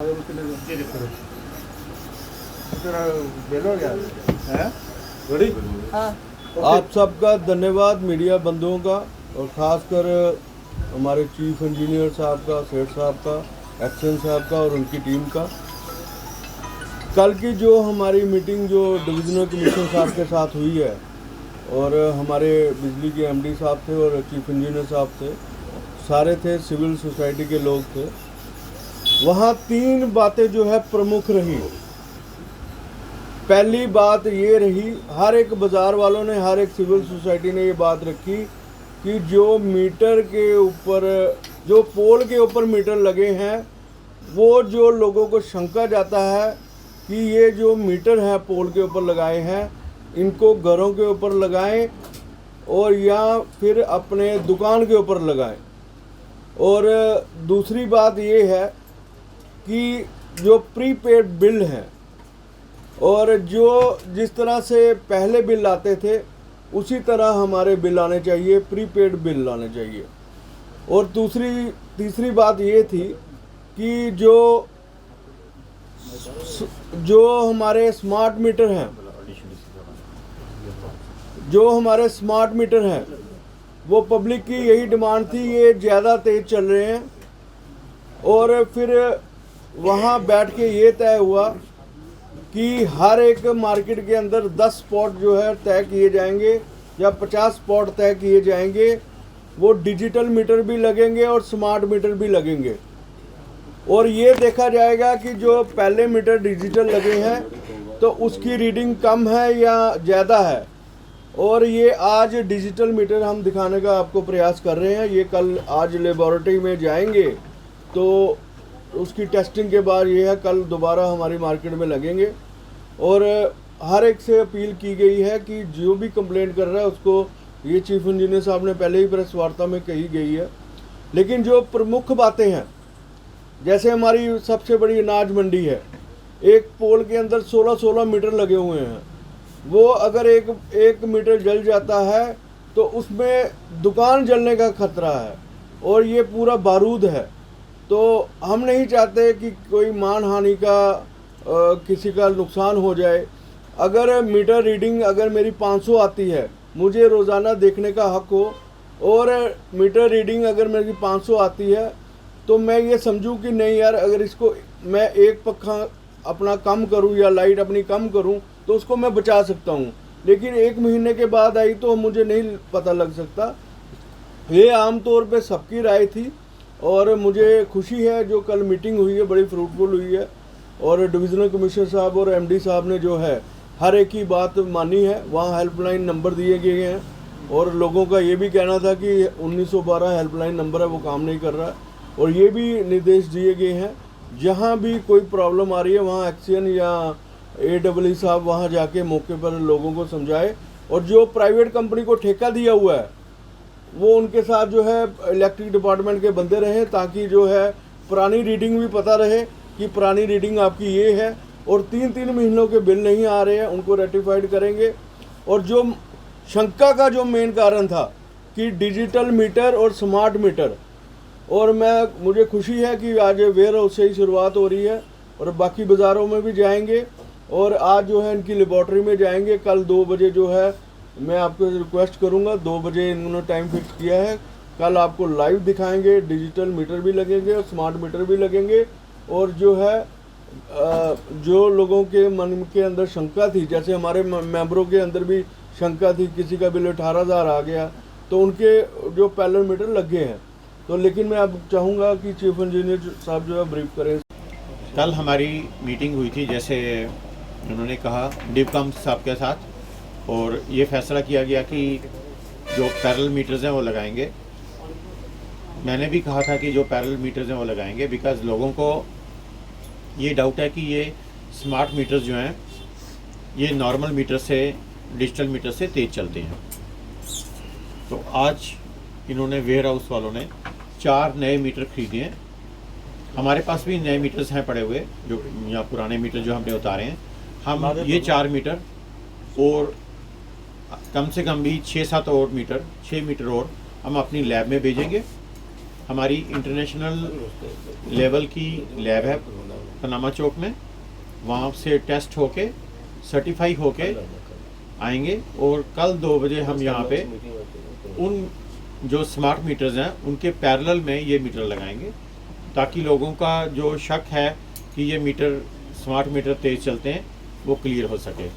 आप सबका धन्यवाद मीडिया बंधुओं का, और ख़ासकर हमारे चीफ इंजीनियर साहब का, सेठ साहब का, एक्शन साहब का और उनकी टीम का। कल की जो हमारी मीटिंग जो डिविजनल कमिश्नर साहब के साथ हुई है, और हमारे बिजली के एमडी साहब थे और चीफ इंजीनियर साहब थे, सारे थे, सिविल सोसाइटी के लोग थे। वहाँ 3 बातें जो है प्रमुख रही। पहली बात ये रही, हर एक बाज़ार वालों ने, हर एक सिविल सोसाइटी ने ये बात रखी कि जो मीटर के ऊपर, जो पोल के ऊपर मीटर लगे हैं, वो जो लोगों को शंका जाता है कि ये जो मीटर है पोल के ऊपर लगाए हैं, इनको घरों के ऊपर लगाएं और या फिर अपने दुकान के ऊपर लगाएं। और दूसरी बात ये है कि जो प्रीपेड बिल हैं, और जो जिस तरह से पहले बिल आते थे उसी तरह हमारे बिल आने चाहिए, प्रीपेड बिल आने चाहिए। और तीसरी बात ये थी कि जो हमारे स्मार्ट मीटर हैं, वो पब्लिक की यही डिमांड थी, ये ज़्यादा तेज़ चल रहे हैं। और फिर वहाँ बैठ के ये तय हुआ कि हर एक मार्केट के अंदर 10 स्पॉट जो है तय किए जाएंगे या 50 स्पॉट तय किए जाएंगे। वो डिजिटल मीटर भी लगेंगे और स्मार्ट मीटर भी लगेंगे। और ये देखा जाएगा कि जो पहले मीटर डिजिटल लगे हैं तो उसकी रीडिंग कम है या ज़्यादा है। और ये आज डिजिटल मीटर हम दिखाने का आपको प्रयास कर रहे हैं। ये कल आज लेबॉरेटरी में जाएंगे तो उसकी टेस्टिंग के बाद ये है, कल दोबारा हमारी मार्केट में लगेंगे। और हर एक से अपील की गई है कि जो भी कंप्लेंट कर रहा है उसको, ये चीफ इंजीनियर साहब ने पहले ही प्रेस वार्ता में कही गई है। लेकिन जो प्रमुख बातें हैं, जैसे हमारी सबसे बड़ी अनाज मंडी है, एक पोल के अंदर 16 मीटर लगे हुए हैं। वो अगर एक मीटर जल जाता है तो उसमें दुकान जलने का खतरा है, और ये पूरा बारूद है। तो हम नहीं चाहते कि कोई मानहानि का किसी का नुकसान हो जाए। अगर मीटर रीडिंग अगर मेरी 500 आती है, मुझे रोज़ाना देखने का हक हो, और मीटर रीडिंग अगर मेरी 500 आती है तो मैं ये समझूं कि नहीं यार, अगर इसको मैं एक पक्का अपना कम करूं या लाइट अपनी कम करूं तो उसको मैं बचा सकता हूं। लेकिन 1 महीने के बाद आई तो मुझे नहीं पता लग सकता। ये आमतौर पे सबकी राय थी, और मुझे खुशी है जो कल मीटिंग हुई है बड़ी फ्रूटफुल हुई है। और डिविजनल कमिश्नर साहब और एमडी साहब ने जो है हर एक की बात मानी है। वहाँ हेल्पलाइन नंबर दिए गए हैं, और लोगों का ये भी कहना था कि 1912 हेल्पलाइन नंबर है, वो काम नहीं कर रहा है। और ये भी निर्देश दिए गए हैं, जहाँ भी कोई प्रॉब्लम आ रही है वहाँ एक्शन या AEE साहब वहाँ जाके मौके पर लोगों को समझाए। और जो प्राइवेट कंपनी को ठेका दिया हुआ है वो उनके साथ जो है इलेक्ट्रिक डिपार्टमेंट के बंदे रहें, ताकि जो है पुरानी रीडिंग भी पता रहे कि पुरानी रीडिंग आपकी ये है, और 3-3 महीनों के बिल नहीं आ रहे हैं, उनको रेटिफाइड करेंगे। और जो शंका का जो मेन कारण था कि डिजिटल मीटर और स्मार्ट मीटर, और मुझे खुशी है कि आज वेयर हाउस से ही शुरुआत हो रही है, और बाकी बाज़ारों में भी जाएंगे। और आज जो है इनकी लेबॉर्ट्री में जाएंगे। कल 2 बजे जो है मैं आपको रिक्वेस्ट करूंगा, 2 बजे इन्होंने टाइम फिक्स किया है। कल आपको लाइव दिखाएंगे, डिजिटल मीटर भी लगेंगे और स्मार्ट मीटर भी लगेंगे। और जो है जो लोगों के मन के अंदर शंका थी, जैसे हमारे मेंबरों के अंदर भी शंका थी, किसी का बिल 18,000 आ गया, तो उनके जो पैरेलल मीटर लग गए हैं। तो लेकिन मैं अब चाहूँगा कि चीफ इंजीनियर साहब जो है ब्रीफ करें। कल हमारी मीटिंग हुई थी, जैसे उन्होंने कहा डिवकम साहब के साथ, और ये फैसला किया गया कि जो पैरेलल मीटर्स हैं वो लगाएंगे। मैंने भी कहा था कि जो पैरेलल मीटर्स हैं वो लगाएंगे, बिकॉज़ लोगों को ये डाउट है कि ये स्मार्ट मीटर्स जो हैं ये नॉर्मल मीटर से, डिजिटल मीटर से तेज़ चलते हैं। तो आज इन्होंने वेयर हाउस वालों ने 4 नए मीटर खरीदे हैं। हमारे पास भी नए मीटर्स हैं पड़े हुए, जो या पुराने मीटर जो हमने उतारे हैं। हम ये 4 मीटर और कम से कम भी 6 मीटर और हम अपनी लैब में भेजेंगे। हमारी इंटरनेशनल लेवल की लैब है, पनामा चौक में, वहाँ से टेस्ट होके सर्टिफाई होके आएंगे और कल 2 बजे हम यहाँ पे उन जो स्मार्ट मीटर्स हैं उनके पैरेलल में ये मीटर लगाएंगे, ताकि लोगों का जो शक है कि ये मीटर स्मार्ट मीटर तेज़ चलते हैं वो क्लियर हो सके।